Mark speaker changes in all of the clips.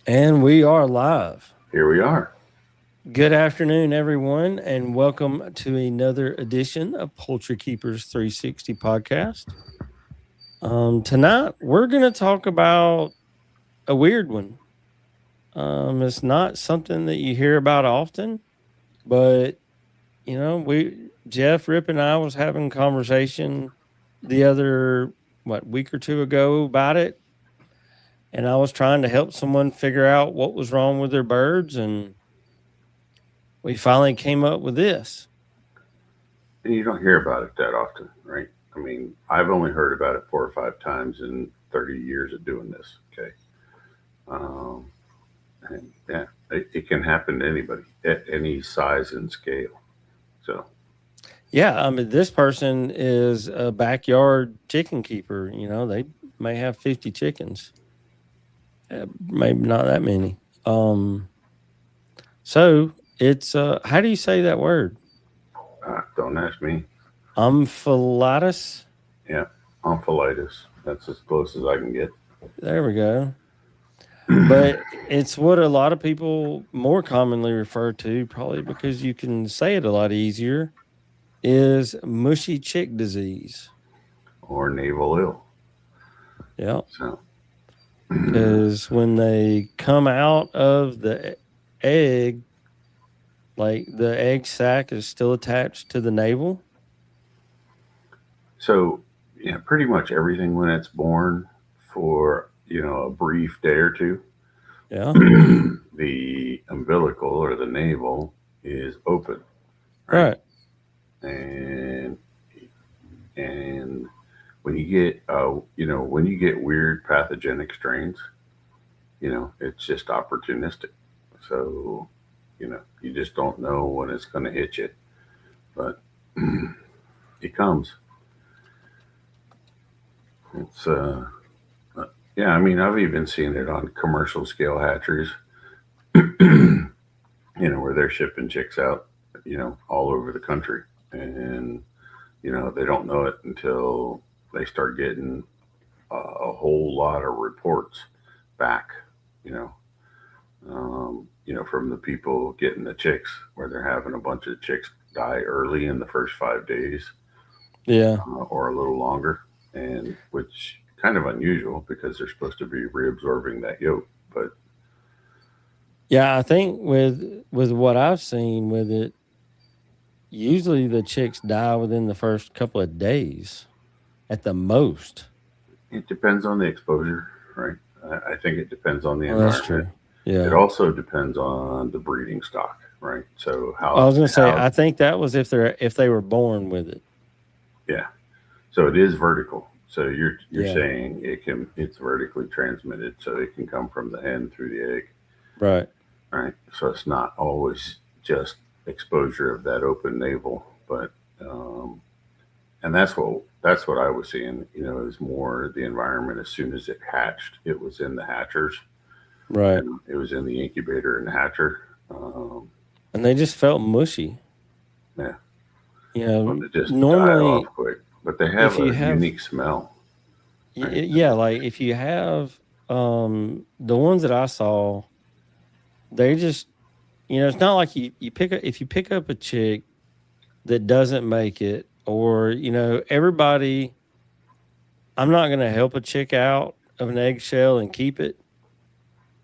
Speaker 1: And we are live.
Speaker 2: Here we are.
Speaker 1: Good afternoon, everyone, and welcome to another edition of Poultry Keepers 360 podcast. Tonight, we're going to talk about a weird one. It's not something that you hear about often, but Jeff, Rip, and I was having a conversation the other week or two ago about it, and I was trying to help someone figure out what was wrong with their birds, and we finally came up with this.
Speaker 2: And you don't hear about it that often, right? I mean, I've only heard about it 4 or 5 times in 30 years of doing this. Okay. Um, and yeah, it can happen to anybody at any size and scale. So,
Speaker 1: Yeah, I mean, this person is a backyard chicken keeper. They may have 50 chickens, maybe not that many. So it's how do you say that word?
Speaker 2: don't ask me.
Speaker 1: Omphalitis.
Speaker 2: Yeah. Omphalitis. That's as close as I can get.
Speaker 1: There we go. But it's what a lot of people more commonly refer to, probably because you can say it a lot easier, is mushy chick disease.
Speaker 2: Or naval ill.
Speaker 1: Yeah.
Speaker 2: So,
Speaker 1: Because when they come out of the egg, like the egg sac is still attached to the navel.
Speaker 2: so yeah, pretty much everything when it's born for, a brief day or two,
Speaker 1: Yeah.
Speaker 2: the umbilical or the navel is open, right?
Speaker 1: Right.
Speaker 2: And and when you get weird pathogenic strains, it's just opportunistic. So, you just don't know when it's going to hit you, but it comes. It's yeah. I mean, I've even seen it on commercial scale hatcheries, where they're shipping chicks out, all over the country, and they don't know it until they start getting a whole lot of reports back, you know, from the people getting the chicks, where they're having a bunch of chicks die early in the first 5 days,
Speaker 1: Yeah.
Speaker 2: or a little longer, and which kind of unusual because they're supposed to be reabsorbing that yolk, but
Speaker 1: Yeah. I think with what I've seen with it, usually the chicks die within the first couple of days at the most.
Speaker 2: it depends on the exposure, right? I think it depends on the
Speaker 1: Oh, that's
Speaker 2: environment.
Speaker 1: true.
Speaker 2: It
Speaker 1: Yeah.
Speaker 2: also depends on the breeding stock, right? So
Speaker 1: I
Speaker 2: how
Speaker 1: was gonna say
Speaker 2: how
Speaker 1: I think that was if they were born with it.
Speaker 2: yeah. So it is vertical. So you're
Speaker 1: Yeah.
Speaker 2: saying it's vertically transmitted, so it can come from the hen through the egg,
Speaker 1: Right.
Speaker 2: right? So it's not always just exposure of that open navel, but um, and that's what I was seeing. Is more the environment. As soon as it hatched, it was in the hatchers,
Speaker 1: Right.
Speaker 2: and it was in the incubator and hatcher. Um,
Speaker 1: And they just felt mushy.
Speaker 2: yeah, well, they just die off
Speaker 1: Normally,
Speaker 2: quick, but they have
Speaker 1: if you
Speaker 2: a
Speaker 1: have
Speaker 2: unique smell, right?
Speaker 1: yeah, like if you have the ones that I saw, they just it's not like you pick up if you pick up a chick that doesn't make it, or everybody. I'm not going to help a chick out of an eggshell and keep it,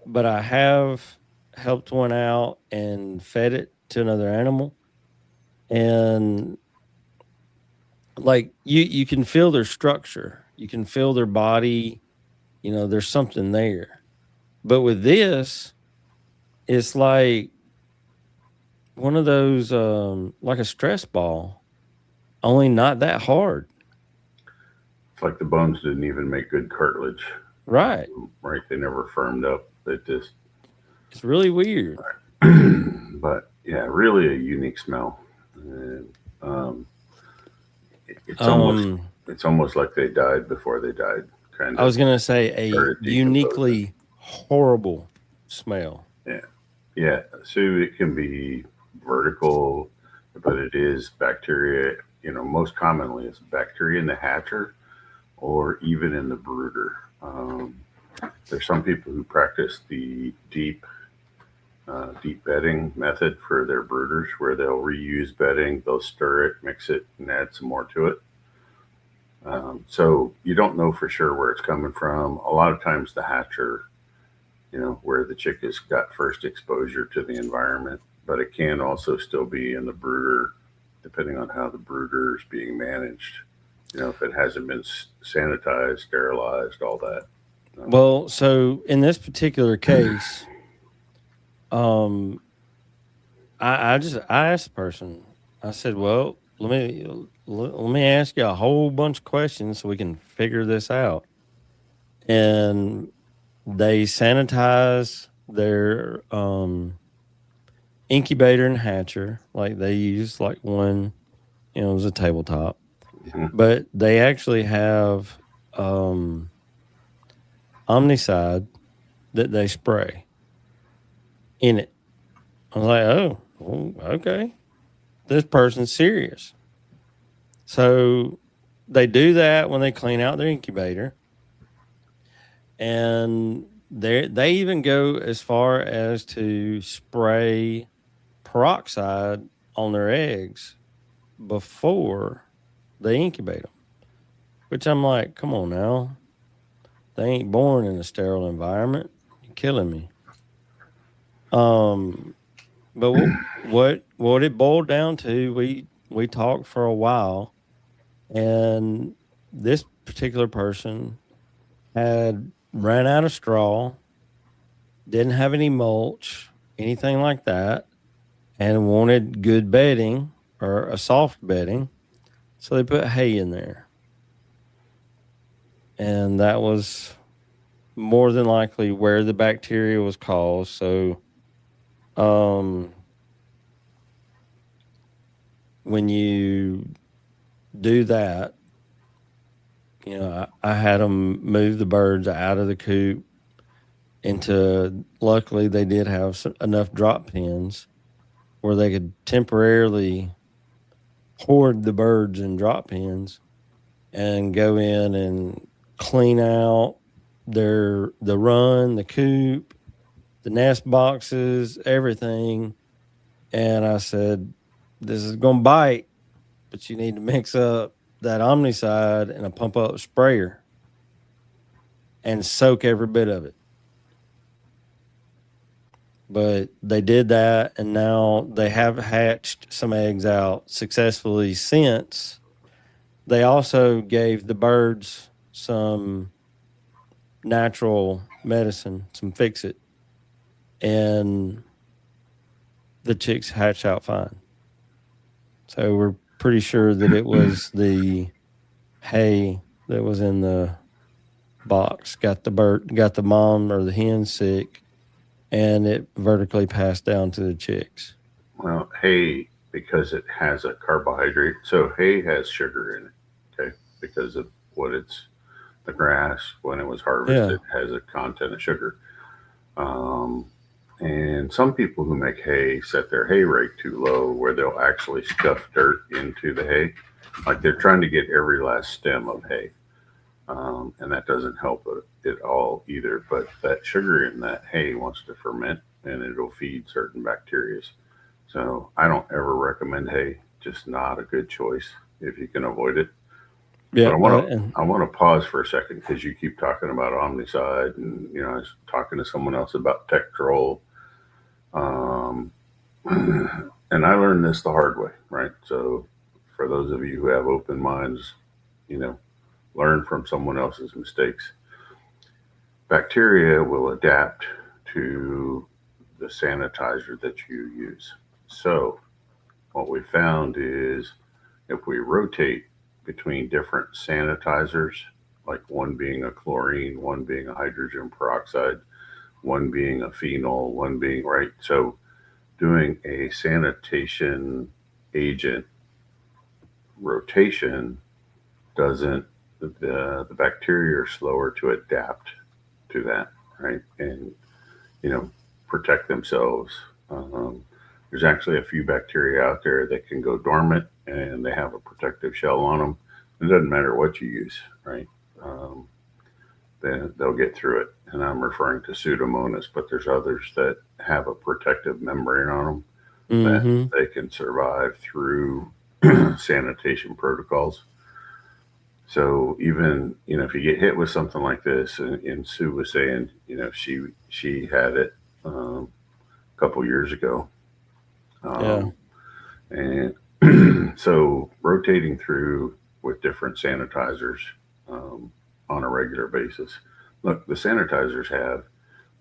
Speaker 1: but I have helped one out and fed it to another animal, and like you can feel their structure, you can feel their body. There's something there. But with this, it's like one of those like a stress ball, only not that hard.
Speaker 2: It's like the bones didn't even make good cartilage,
Speaker 1: Right.
Speaker 2: right? They never firmed up. They just,
Speaker 1: It's really weird.
Speaker 2: but yeah, really a unique smell. And um, it's almost
Speaker 1: Um
Speaker 2: it's almost like they died before they died, kind
Speaker 1: I
Speaker 2: of
Speaker 1: was going to say a
Speaker 2: started decomposing.
Speaker 1: uniquely horrible smell.
Speaker 2: Yeah, yeah. So it can be vertical, but it is bacteria. Most commonly it's bacteria in the hatcher or even in the brooder. Um, There's some people who practice the deep bedding method for their brooders, where they'll reuse bedding, they'll stir it, mix it, and add some more to it. So you don't know for sure where it's coming from. A lot of times the hatcher, where the chick has got first exposure to the environment, but it can also still be in the brooder, depending on how the brooder is being managed. If it hasn't been sanitized, sterilized, all that.
Speaker 1: Well, so in this particular case, I asked the person. I said, "Well, let me ask you a whole bunch of questions so we can figure this out." And they sanitize their incubator and hatcher, like they use like one, it was a tabletop, but they actually have Omnicide that they spray in it. I was like, oh, okay, this person's serious. So they do that when they clean out their incubator, and they even go as far as to spray peroxide on their eggs before they incubate them, which I'm like, come on now. They ain't born in a sterile environment. You're killing me. But what it boiled down to, we talked for a while, and this particular person had ran out of straw, didn't have any mulch, anything like that, and wanted good bedding or a soft bedding. So they put hay in there. And that was more than likely where the bacteria was caused. So when you do that, I had them move the birds out of the coop luckily they did have enough drop pens where they could temporarily hoard the birds in drop pens and go in and clean out the run, the coop, the nest boxes, everything. And I said, this is going to bite, but you need to mix up that Omnicide and a pump up sprayer and soak every bit of it. But they did that, and now they have hatched some eggs out successfully since. They also gave the birds some natural medicine, some Fix-It, and the chicks hatched out fine. So we're pretty sure that it was the hay that was in the box got the mom or the hen sick, and it vertically passed down to the chicks.
Speaker 2: Well, hay, because it has a carbohydrate, so hay has sugar in it, okay, because of the grass when it was harvested has a content of sugar. And some people who make hay set their hay rate too low, where they'll actually stuff dirt into the hay, like they're trying to get every last stem of hay, and that doesn't help it all either. But that sugar in that hay wants to ferment, and it'll feed certain bacteria. So I don't ever recommend hay; just not a good choice if you can avoid it.
Speaker 1: Yeah,
Speaker 2: but I want to pause for a second because you keep talking about Omnicide, and I was talking to someone else about Tectrol. And I learned this the hard way, right? So for those of you who have open minds, learn from someone else's mistakes. Bacteria will adapt to the sanitizer that you use. So what we found is if we rotate between different sanitizers, like one being a chlorine, one being a hydrogen peroxide, one being a phenol, one being, right? So doing a sanitation agent rotation the bacteria are slower to adapt to that, right? And, protect themselves. There's actually a few bacteria out there that can go dormant and they have a protective shell on them. It doesn't matter what you use, right? Then they'll get through it. and I'm referring to Pseudomonas, but there's others that have a protective membrane on them that
Speaker 1: Mm-hmm.
Speaker 2: they can survive through sanitation protocols. So even, if you get hit with something like this, and Sue was saying, she had it a couple years ago,
Speaker 1: Yeah.
Speaker 2: um, and so rotating through with different sanitizers um, on a regular basis. Look, the sanitizers have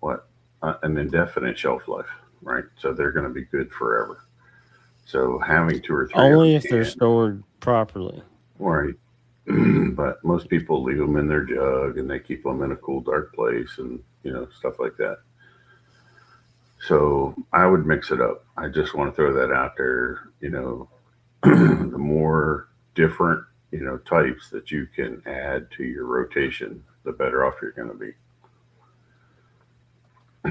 Speaker 2: what an indefinite shelf life, right? So they're going to be good forever. So having two or three on
Speaker 1: Only if they're
Speaker 2: hand,
Speaker 1: stored properly.
Speaker 2: right? But most people leave them in their jug and they keep them in a cool, dark place, and stuff like that. So I would mix it up. I just want to throw that out there. The more different types that you can add to your rotation, the better off you're going to be.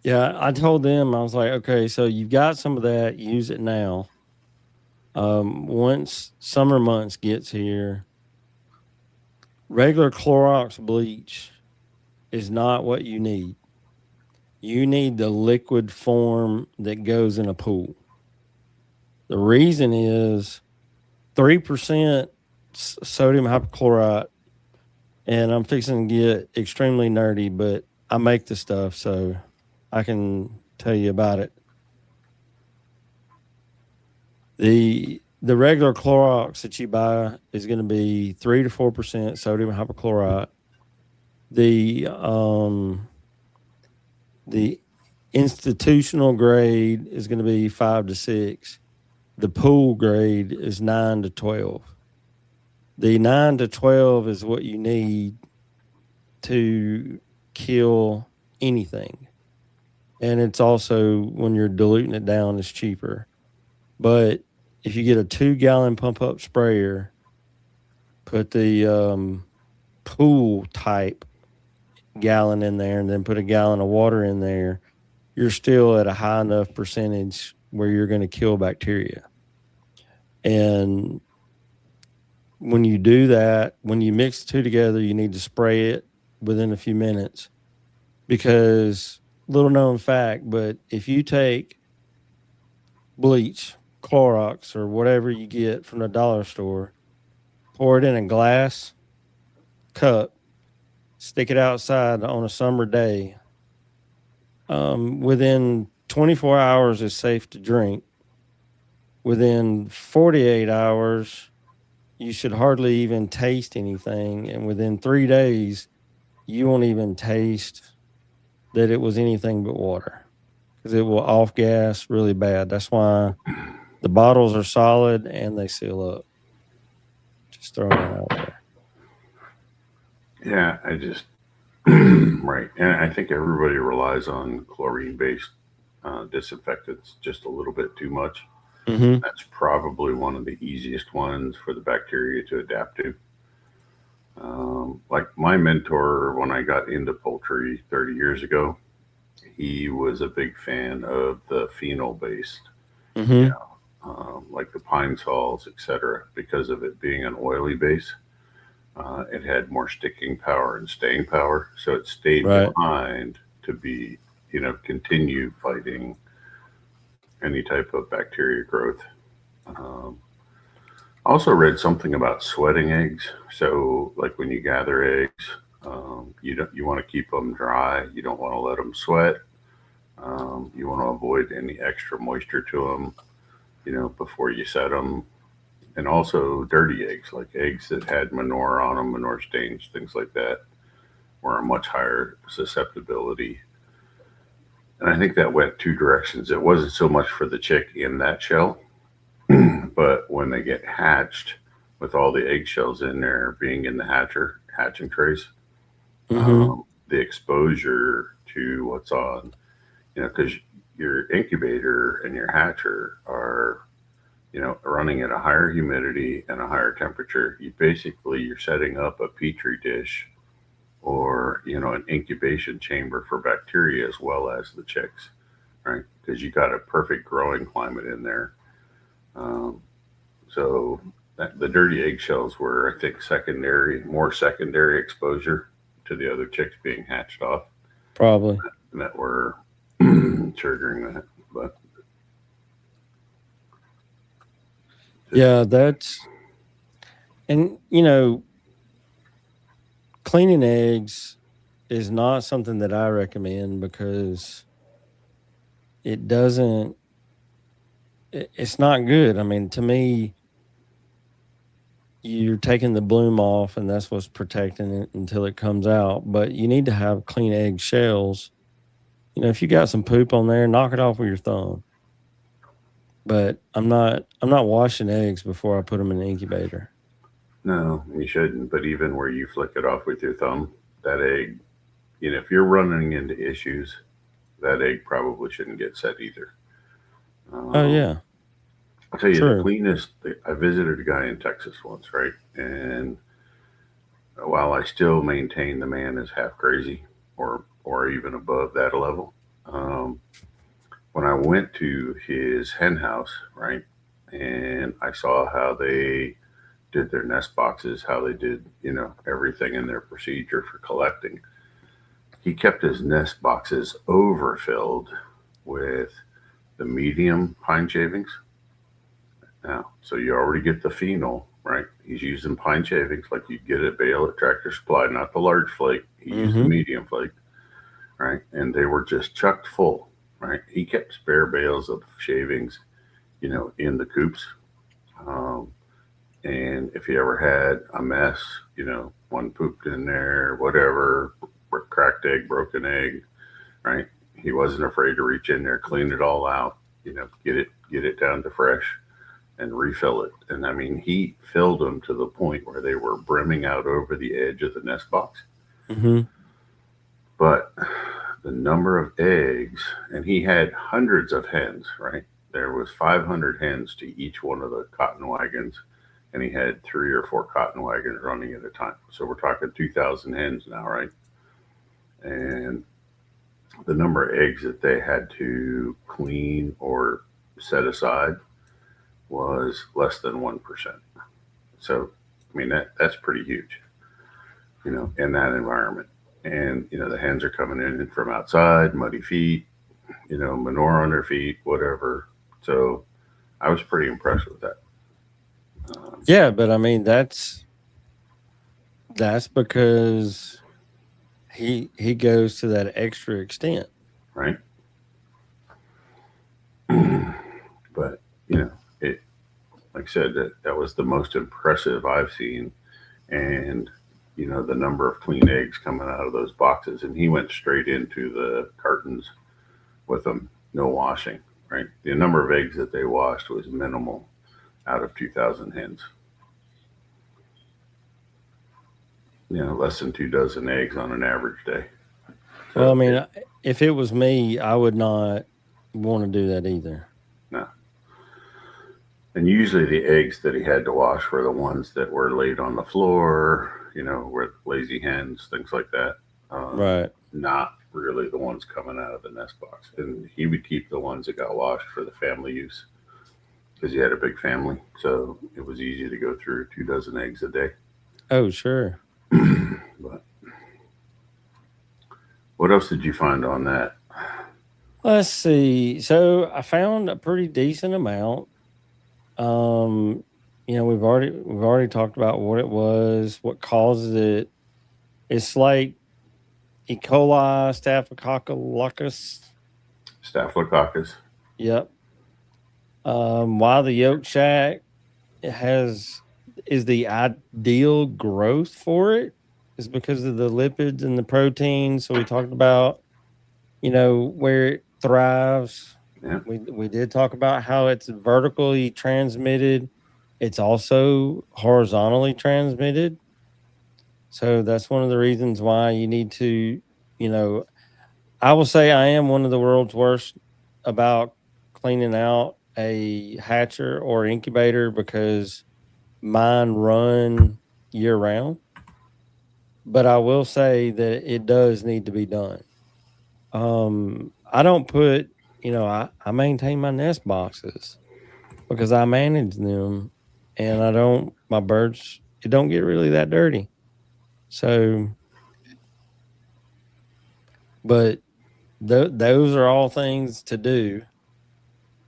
Speaker 1: Yeah, I told them, I was like, okay, so you've got some of that, use it now. Once summer months gets here, regular Clorox bleach is not what you need. You need the liquid form that goes in a pool. The reason is 3% sodium hypochlorite, and I'm fixing to get extremely nerdy, but I make the stuff, so I can tell you about it. The regular Clorox that you buy is going to be 3 to 4% sodium hypochlorite. The institutional grade is going to be 5 to 6. The pool grade is 9 to 12. The 9 to 12 is what you need to kill anything. And it's also, when you're diluting it down, it's cheaper. But if you get a 2-gallon pump up sprayer, put the pool type gallon in there, and then put a gallon of water in there, you're still at a high enough percentage where you're going to kill bacteria. And when you do that, when you mix the two together, you need to spray it within a few minutes, because, little known fact, but if you take bleach, Clorox, or whatever you get from the dollar store, pour it in a glass cup, stick it outside on a summer day, within 24 hours is safe to drink. Within 48 hours, you should hardly even taste anything. And within 3 days, you won't even taste that it was anything but water, because it will off gas really bad. That's why the bottles are solid and they seal up. Just throwing that out there.
Speaker 2: Yeah, I just right, and I think everybody relies on chlorine-based disinfectants just a little bit too much.
Speaker 1: Mm-hmm.
Speaker 2: That's probably one of the easiest ones for the bacteria to adapt to. Like my mentor, when I got into poultry 30 years ago, he was a big fan of the phenol-based,
Speaker 1: Mm-hmm.
Speaker 2: like the pine sols, etc., because of it being an oily base. It had more sticking power and staying power, so it stayed
Speaker 1: Right.
Speaker 2: behind to be, continue fighting any type of bacteria growth. Um, I also read something about sweating eggs. So, like when you gather eggs, you want to keep them dry. You don't want to let them sweat. You want to avoid any extra moisture to them, before you set them. And also dirty eggs, like eggs that had manure on them, manure stains, things like that, were a much higher susceptibility. And I think that went two directions. It wasn't so much for the chick in that shell, but when they get hatched, with all the eggshells in there being in the hatching trays,
Speaker 1: Mm-hmm.
Speaker 2: the exposure to what's on, because your incubator and your hatcher are, running at a higher humidity and a higher temperature. You're setting up a petri dish, or an incubation chamber for bacteria as well as the chicks, right? Because you got a perfect growing climate in there. Um, so the dirty eggshells were, I think, more secondary exposure to the other chicks being hatched off
Speaker 1: Probably.
Speaker 2: that were triggering that. But
Speaker 1: Yeah, that's, and cleaning eggs is not something that I recommend because it doesn't, it's not good. I mean, to me, you're taking the bloom off and that's what's protecting it until it comes out. But you need to have clean egg shells. If you got some poop on there, knock it off with your thumb. But I'm not washing eggs before I put them in the incubator.
Speaker 2: no, you shouldn't. But even where you flick it off with your thumb, that egg, if you're running into issues, that egg probably shouldn't get set either.
Speaker 1: Oh
Speaker 2: Um,
Speaker 1: yeah,
Speaker 2: I'll tell you the
Speaker 1: true.
Speaker 2: cleanest. I visited a guy in Texas once, right? And while I still maintain the man is half crazy, or even above that level, um, when I went to his hen house, right, and I saw how they did their nest boxes, how they did, everything in their procedure for collecting. He kept his nest boxes overfilled with the medium pine shavings. Now, so you already get the phenol, right? He's using pine shavings like you get at bale at Tractor Supply, not the large flake. He used the
Speaker 1: Mm-hmm.
Speaker 2: medium flake, right? And they were just chucked full, right? He kept spare bales of shavings, in the coops. Um, and if he ever had a mess, one pooped in there, whatever, cracked egg, broken egg, right? He wasn't afraid to reach in there, clean it all out, get it down to fresh and refill it. And I mean, he filled them to the point where they were brimming out over the edge of the nest box.
Speaker 1: Mm-hmm.
Speaker 2: But the number of eggs, and he had hundreds of hens, right? There was 500 hens to each one of the cotton wagons, and he had 3 or 4 cotton wagons running at a time. So we're talking 2,000 hens now, right? And the number of eggs that they had to clean or set aside was less than 1%. So, I mean, that's pretty huge, in that environment. And, the hens are coming in from outside, muddy feet, manure on their feet, whatever. So I was pretty impressed with that. Um,
Speaker 1: Yeah, but I mean that's because he goes to that extra extent.
Speaker 2: right. But, it, like I said, that was the most impressive I've seen. And, the number of clean eggs coming out of those boxes. And he went straight into the cartons with them, no washing, right? The number of eggs that they washed was minimal out of 2,000 hens. Less than 2 dozen eggs on an average day.
Speaker 1: Well, I
Speaker 2: So
Speaker 1: mean, if it was me, I would not want to do that either.
Speaker 2: no. And usually the eggs that he had to wash were the ones that were laid on the floor, with lazy hens, things like that. Um,
Speaker 1: Right.
Speaker 2: Not really the ones coming out of the nest box. And he would keep the ones that got washed for the family use because he had a big family. So it was easy to go through 2 dozen eggs a day.
Speaker 1: Oh, sure.
Speaker 2: But what else did you find on that?
Speaker 1: Let's see. So I found a pretty decent amount. Um, we've already talked about what it was, what causes it. It's like E. coli, Staphylococcus.
Speaker 2: Staphylococcus.
Speaker 1: Yep. Why the yolk shack has is the ideal growth for it is because of the lipids and the proteins. So we talked about, where it thrives.
Speaker 2: Yeah.
Speaker 1: We did talk about how it's vertically transmitted. It's also horizontally transmitted. So that's one of the reasons why you need to, you know, I will say I am one of the world's worst about cleaning out a hatcher or incubator because mine run year round. But I will say that it does need to be done. I don't put, I maintain my nest boxes because I manage them and my birds, it don't get really that dirty. So But those are all things to do.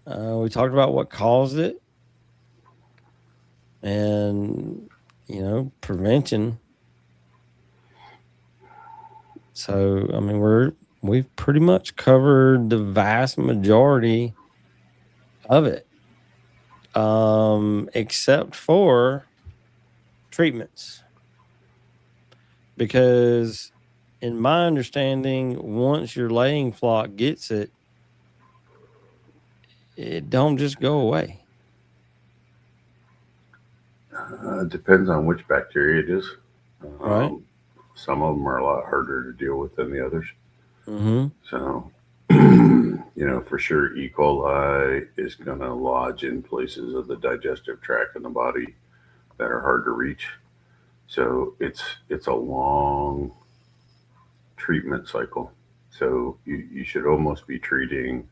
Speaker 1: We talked about what caused it, and prevention. So I mean, we've pretty much covered the vast majority of it, except for treatments, because in my understanding, once your laying flock gets it, it don't just go away.
Speaker 2: Depends on which bacteria it is.
Speaker 1: Right.
Speaker 2: Some of them are a lot harder to deal with than the others.
Speaker 1: Mm-hmm.
Speaker 2: So, for sure, E. coli is going to lodge in places of the digestive tract in the body that are hard to reach. So it's a long treatment cycle. So you should almost be treating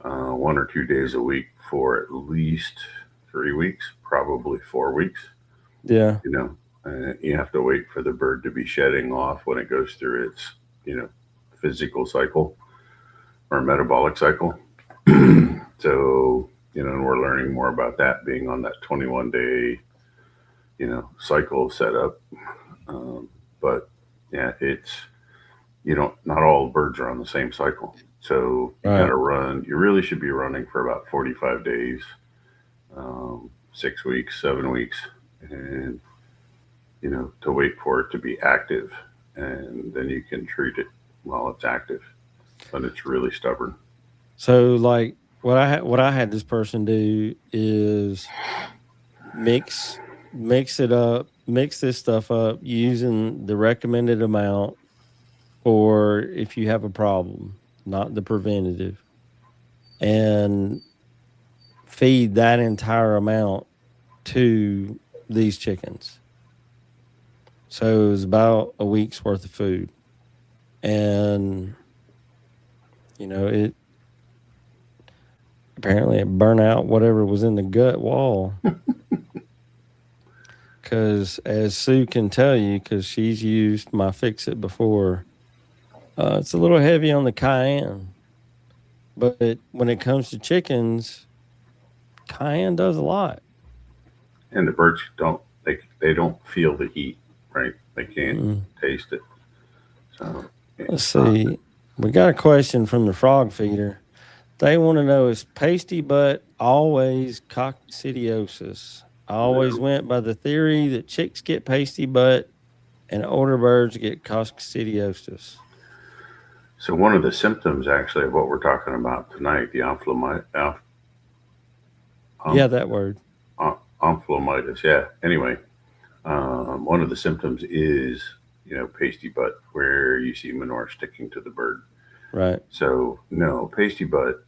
Speaker 2: 1 or 2 days a week for at least 3 weeks, probably 4 weeks.
Speaker 1: Yeah.
Speaker 2: You have to wait for the bird to be shedding off when it goes through its, physical cycle or metabolic cycle. So, and we're learning more about that being on that 21-day, cycle setup. But yeah, not all birds are on the same cycle. So you got to you really should be running for about 45 days, 6 weeks, 7 weeks, and, to wait for it to be active. And then you can treat it while it's active, but it's really stubborn.
Speaker 1: So like what I had this person do is mix it up, mix this stuff up using the recommended amount for if you have a problem, not the preventative, and feed that entire amount to these chickens. So it was about a week's worth of food. And it apparently it burnt out whatever was in the gut wall. Because as Sue can tell you, because she's used my Fix It before, it's a little heavy on the cayenne. But when it comes to chickens, cayenne does a lot.
Speaker 2: And the birds they don't feel the heat, right? They can't taste it. So
Speaker 1: let's see. We got a question from the frog feeder. They want to know, is pasty butt always coccidiosis? I always went by the theory that chicks get pasty butt and older birds get coccidiosis.
Speaker 2: So one of the symptoms, actually, of what we're talking about tonight, the
Speaker 1: that word.
Speaker 2: Omphalitis. Yeah. Anyway, one of the symptoms is, pasty butt, where you see manure sticking to the bird.
Speaker 1: Right.
Speaker 2: So no, pasty butt.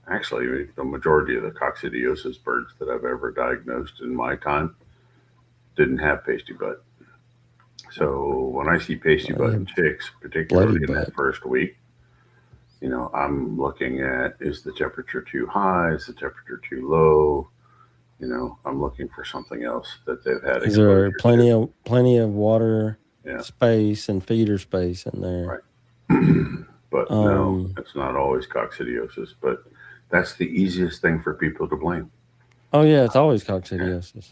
Speaker 2: Actually, the majority of the coccidiosis birds that I've ever diagnosed in my time didn't have pasty butt. So when I see pasty butt in chicks, particularly in that first week, I'm looking at, is the temperature too high? Is the temperature too low? I'm looking for something else that they've had.
Speaker 1: Is there plenty of water space and feeder space in there?
Speaker 2: Right. But no, it's not always coccidiosis. But that's the easiest thing for people to blame.
Speaker 1: Oh yeah, it's always coccidiosis.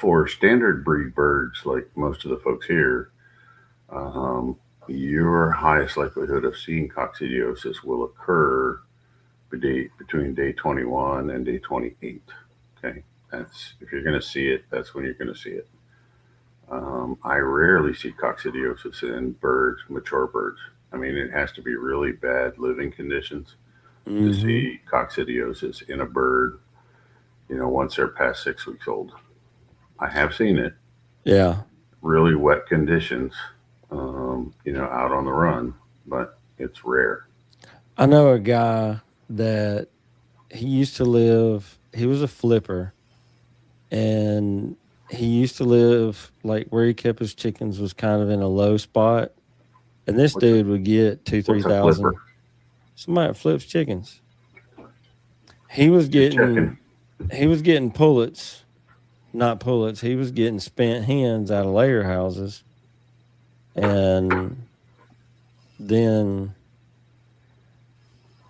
Speaker 2: For standard breed birds, like most of the folks here, your highest likelihood of seeing coccidiosis will occur between day 21 and day 28. Okay, that's if you're going to see it, that's when you're going to see it. I rarely see coccidiosis in birds, mature birds. I mean, it has to be really bad living conditions to see coccidiosis in a bird, once they're past 6 weeks old. I have seen it.
Speaker 1: Yeah.
Speaker 2: Really wet conditions, out on the run, but it's rare.
Speaker 1: I know a guy that he was a flipper, and he used to live like where he kept his chickens was kind of in a low spot. And this dude would get 2,000-3,000. Somebody that flips chickens. He was getting pullets. Not pullets. He was getting spent hens out of layer houses. And then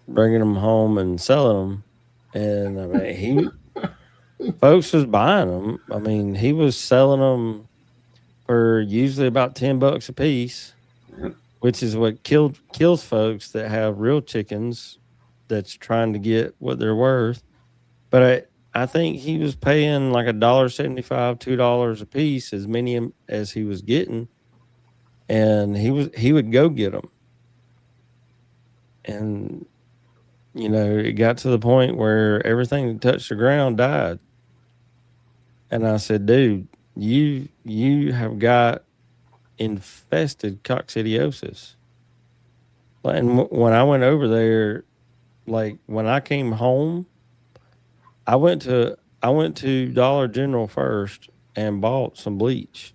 Speaker 1: bringing them home and selling them. And I mean, folks was buying them. I mean, he was selling them for usually about $10 a piece, which is what kills folks that have real chickens that's trying to get what they're worth. But I think he was paying like $1.75, $2 a piece, as many as he was getting, and he would go get them. And it got to the point where everything that touched the ground died. And I said, dude, you have got infested coccidiosis. And when I went over there, like when I came home, I went to Dollar General first and bought some bleach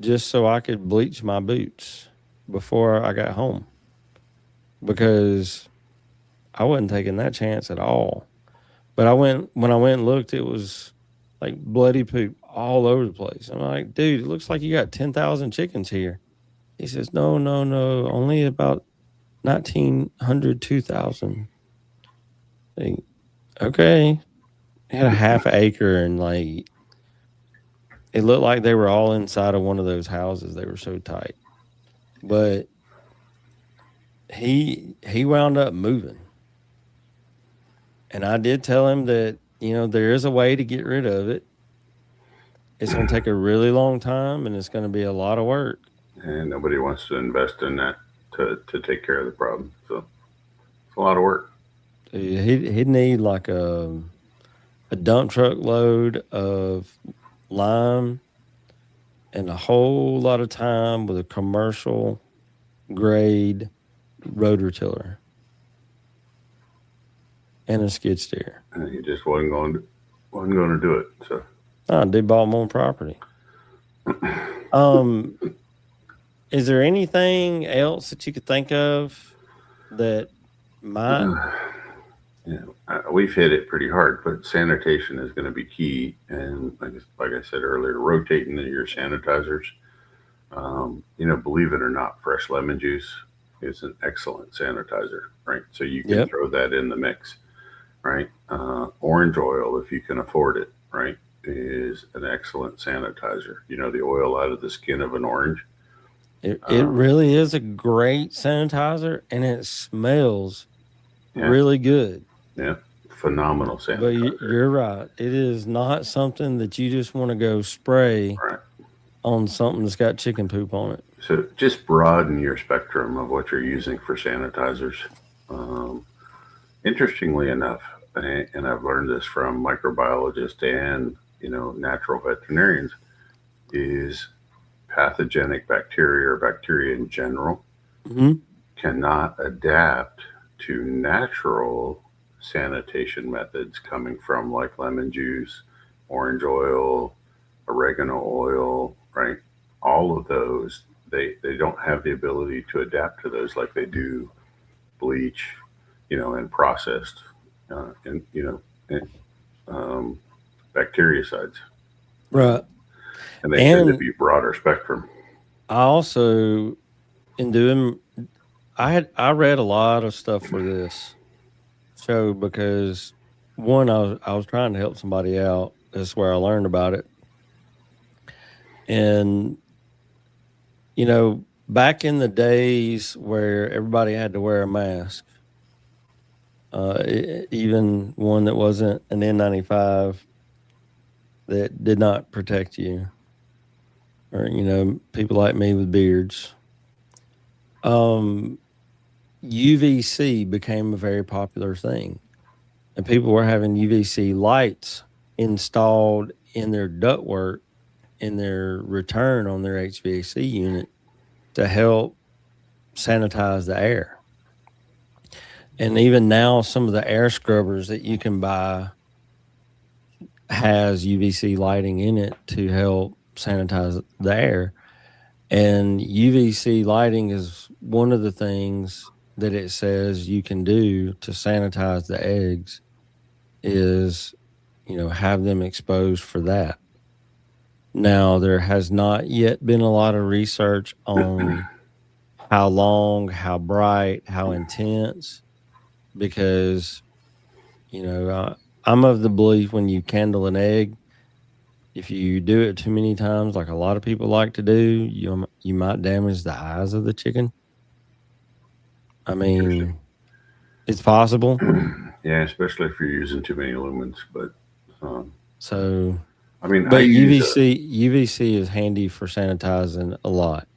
Speaker 1: just so I could bleach my boots before I got home, because I wasn't taking that chance at all. But when I went and looked, it was like bloody poop all over the place. I'm like, dude, it looks like you got 10,000 chickens here. He says, no, only about 1,900, 2,000. Like, okay. It had a half acre, and like it looked like they were all inside of one of those houses. They were so tight. But he wound up moving. And I did tell him that, there is a way to get rid of it. It's going to take a really long time, and it's going to be a lot of work.
Speaker 2: And nobody wants to invest in that to take care of the problem. So it's a lot of work.
Speaker 1: He'd need like a dump truck load of lime and a whole lot of time with a commercial grade rototiller and a skid steer.
Speaker 2: And he just wasn't going to do it. So
Speaker 1: They bought more property. Is there anything else that you could think of that might?
Speaker 2: We've hit it pretty hard, but sanitation is going to be key. And like I said earlier, rotating your sanitizers. Believe it or not, fresh lemon juice is an excellent sanitizer, right? So you can throw that in the mix, right? Orange oil, if you can afford it, right, is an excellent sanitizer. The oil out of the skin of an orange.
Speaker 1: It really is a great sanitizer, and it smells really good.
Speaker 2: Yeah, phenomenal sanitizer.
Speaker 1: But you're right. It is not something that you just want to go spray on something that's got chicken poop on it.
Speaker 2: So just broaden your spectrum of what you're using for sanitizers. Interestingly enough, and I've learned this from microbiologists and natural veterinarians, is pathogenic bacteria, or bacteria in general, cannot adapt to natural sanitation methods coming from like lemon juice, orange oil, oregano oil, right? All of those, they don't have the ability to adapt to those like they do bleach, and processed, bactericides.
Speaker 1: Right.
Speaker 2: And they tend to be broader spectrum.
Speaker 1: I also, I read a lot of stuff for this show because one, I was trying to help somebody out. That's where I learned about it. And, back in the days where everybody had to wear a mask, even one that wasn't an N95 that did not protect you, or, people like me with beards, UVC became a very popular thing. And people were having UVC lights installed in their ductwork in their return on their HVAC unit to help sanitize the air. And even now, some of the air scrubbers that you can buy has UVC lighting in it to help sanitize the air. And UVC lighting is one of the things that it says you can do to sanitize the eggs is, have them exposed for that. Now, there has not yet been a lot of research on how long, how bright, how intense, because I'm of the belief when you candle an egg, if you do it too many times, like a lot of people like to do, you might damage the eyes of the chicken. I
Speaker 2: Interesting.
Speaker 1: mean, it's possible.
Speaker 2: Yeah, especially if you're using too many lumens. But um,
Speaker 1: So,
Speaker 2: I mean, I
Speaker 1: but
Speaker 2: use
Speaker 1: UVC is handy for sanitizing a lot.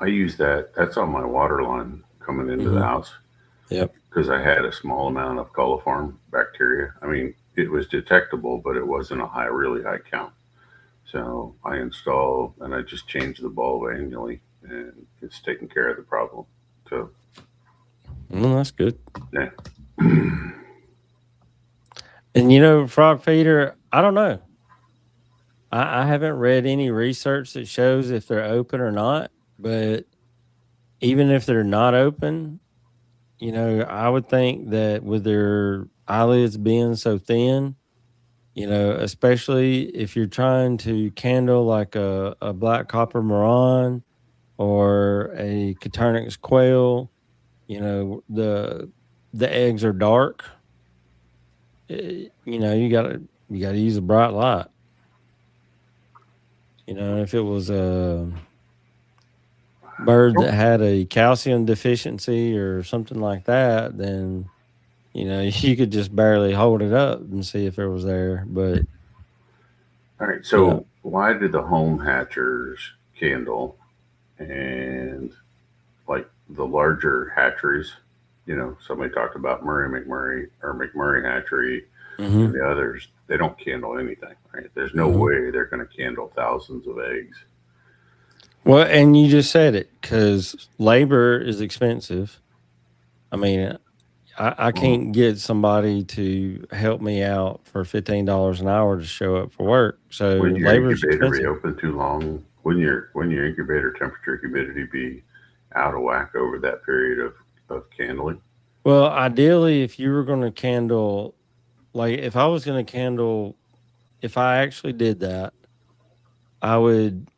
Speaker 2: I use that. That's on my water line coming into the
Speaker 1: Hmm.
Speaker 2: house
Speaker 1: Yep.
Speaker 2: because I had a small amount of coliform bacteria. I mean, it was detectable, but it wasn't a really high count. So I installed and I just changed the bulb annually, and it's taking care of the problem. So
Speaker 1: Well, that's good.
Speaker 2: yeah.
Speaker 1: And frog feeder, I don't know. I haven't read any research that shows if they're open or not, but even if they're not open, I would think that with their eyelids being so thin, especially if you're trying to candle like a black copper maran or a Caternix quail, the eggs are dark. You gotta use a bright light. If it was a bird that had a calcium deficiency or something like that, then you could just barely hold it up and see if it was there. But
Speaker 2: All right.
Speaker 1: yeah,
Speaker 2: So why did the home hatchers candle and like the larger hatcheries? Somebody talked about Murray McMurray or McMurray Hatchery and
Speaker 1: hmm
Speaker 2: the others. They don't candle anything, right? There's no
Speaker 1: hmm
Speaker 2: way they're going to candle thousands of eggs.
Speaker 1: well, and you just said it because labor is expensive. I mean, I
Speaker 2: Well,
Speaker 1: can't get somebody to help me out for $15 an hour to show up for work. So
Speaker 2: wouldn't your
Speaker 1: labor is
Speaker 2: incubator be
Speaker 1: expensive.
Speaker 2: open too long? Wouldn't your incubator temperature humidity be out of whack over that period of candling?
Speaker 1: Well, ideally, if you were going to candle, like if I was going to candle, if I actually did that, I would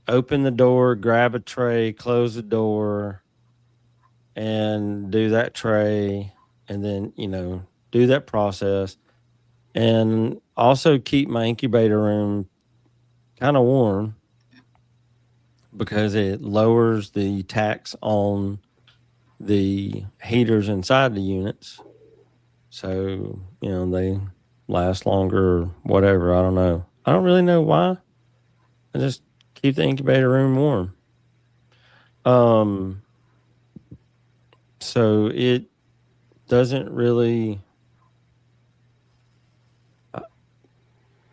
Speaker 1: open the door, grab a tray, close the door, and do that tray, and then, do that process. And also keep my incubator room kind of warm because it lowers the tax on the heaters inside the units. So, they last longer or whatever. I don't know. I don't really know why. I just keep the incubator room warm. Um, so it doesn't really, uh,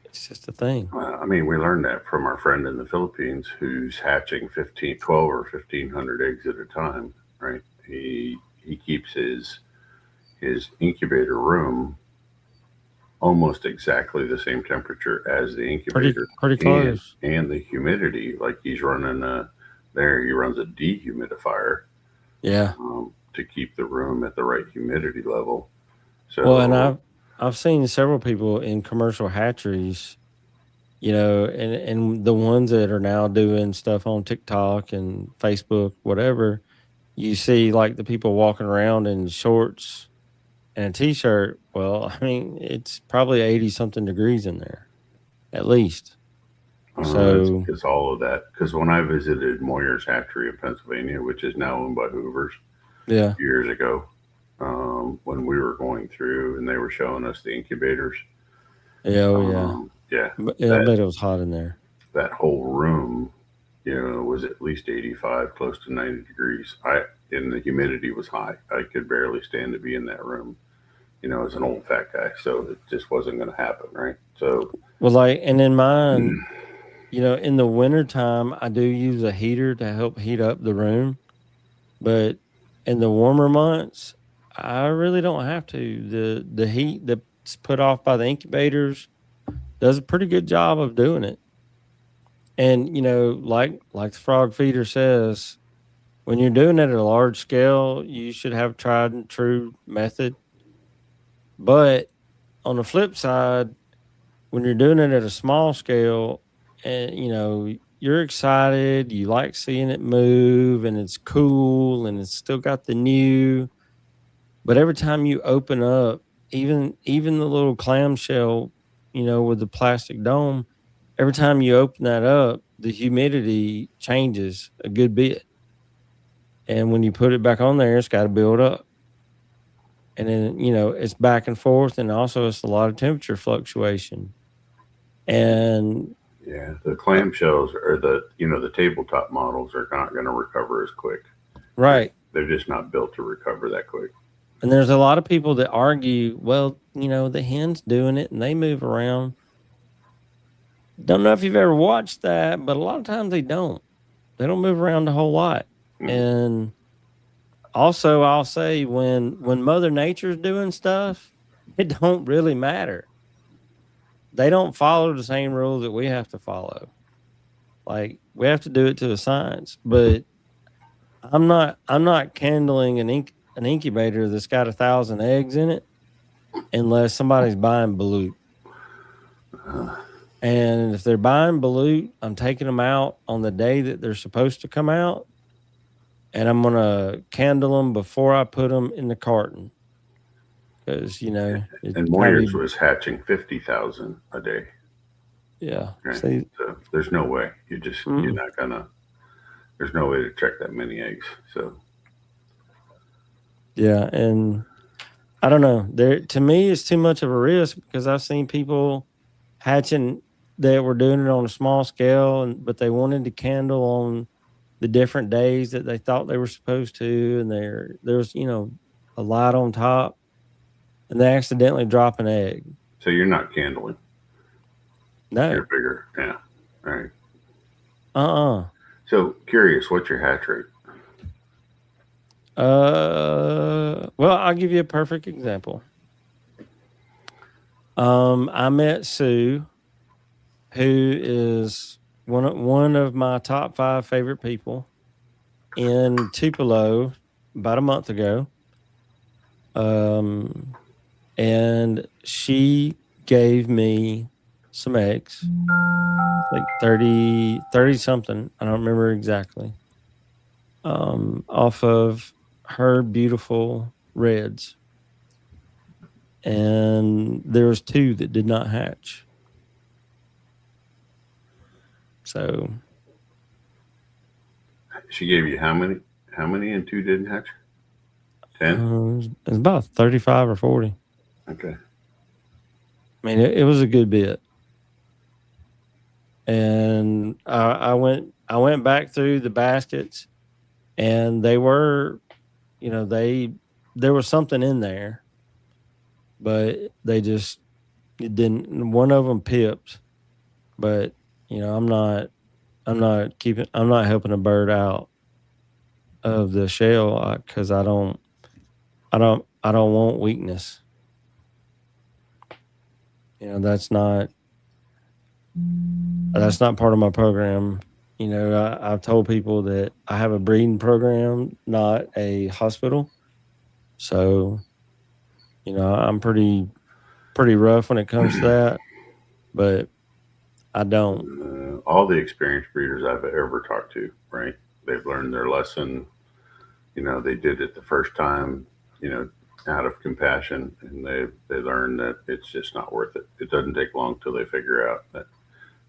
Speaker 1: it's just a thing.
Speaker 2: I mean, we learned that from our friend in the Philippines who's hatching 12 or 1,500 eggs at a time, right? He keeps his incubator room almost exactly the same temperature as the
Speaker 1: Pretty,
Speaker 2: incubator,
Speaker 1: pretty
Speaker 2: and
Speaker 1: close.
Speaker 2: and the humidity. Like he's running he runs a dehumidifier
Speaker 1: Yeah.
Speaker 2: to keep the room at the right humidity level.
Speaker 1: Well, and
Speaker 2: So
Speaker 1: I've seen several people in commercial hatcheries, and the ones that are now doing stuff on TikTok and Facebook, whatever, you see like the people walking around in shorts and a t-shirt. Well, I mean, it's probably 80 something degrees in there at least. So,
Speaker 2: it's all of that. Because when I visited Moyer's Hatchery in Pennsylvania, which is now owned by Hoover's,
Speaker 1: yeah.
Speaker 2: years ago, when we were going through and they were showing us the incubators,
Speaker 1: Yeah, oh yeah.
Speaker 2: yeah,
Speaker 1: But yeah, I
Speaker 2: that
Speaker 1: bet it was hot in there.
Speaker 2: that whole room, was at least 85, close to 90 degrees. And the humidity was high. I could barely stand to be in that room, as an old fat guy. So it just wasn't going to happen, right? So,
Speaker 1: Well, like, and in mine, in the wintertime, I do use a heater to help heat up the room. But in the warmer months, I really don't have to. The heat that's put off by the incubators does a pretty good job of doing it. And like the frog feeder says, when you're doing it at a large scale, you should have tried and true method. But on the flip side, when you're doing it at a small scale, and you're excited, you like seeing it move, and it's cool, and it's still got the new. But every time you open up, even the little clamshell, with the plastic dome, every time you open that up, the humidity changes a good bit. And when you put it back on there, it's got to build up. And then, it's back and forth. And also, it's a lot of temperature fluctuation. And
Speaker 2: Yeah, the clamshells or the tabletop models are not going to recover as quick.
Speaker 1: right.
Speaker 2: They're just not built to recover that quick.
Speaker 1: And there's a lot of people that argue, well, the hen's doing it and they move around. Don't know if you've ever watched that, but a lot of times they don't. They don't move around a whole lot.
Speaker 2: Mhm.
Speaker 1: And also, I'll say when Mother Nature's doing stuff, it don't really matter. They don't follow the same rules that we have to follow. Like we have to do it to a science. But I'm not candling an incubator that's got 1,000 eggs in it unless somebody's buying balut. And if they're buying balut, I'm taking them out on the day that they're supposed to come out, and I'm gonna candle them before I put them in the carton because
Speaker 2: And Moyers was hatching 50,000 a day.
Speaker 1: Yeah.
Speaker 2: Right?
Speaker 1: See,
Speaker 2: So there's no way you're not gonna. There's no way to check that many eggs. So
Speaker 1: yeah, and I don't know. To me, it's too much of a risk because I've seen people hatching that were doing it on a small scale, but they wanted to candle on the different days that they thought they were supposed to, and there's a light on top, and they accidentally drop an egg.
Speaker 2: so you're not candling.
Speaker 1: No.
Speaker 2: You're bigger. Yeah. Right. So curious, what's your hatch rate?
Speaker 1: Well, I'll give you a perfect example. I met Sue, who is one of my top 5 favorite people, in Tupelo about a month ago. And she gave me some eggs, like 30 something. I don't remember exactly. Off of her beautiful reds. And there was 2 that did not hatch. So
Speaker 2: She gave you how many? How many and 2 didn't hatch? 10.
Speaker 1: It's about 35 or 40.
Speaker 2: Okay.
Speaker 1: I mean, it was a good bit. And I went back through the baskets, and they were, there was something in there, but it didn't. One of them pipped, but I'm not helping a bird out of the shell because I don't want weakness. That's not part of my program. I've told people that I have a breeding program, not a hospital. So, I'm pretty rough when it comes to that, but I don't.
Speaker 2: All the experienced breeders I've ever talked to, right? They've learned their lesson. They did it the first time, out of compassion, and they learned that it's just not worth it. It doesn't take long till they figure out that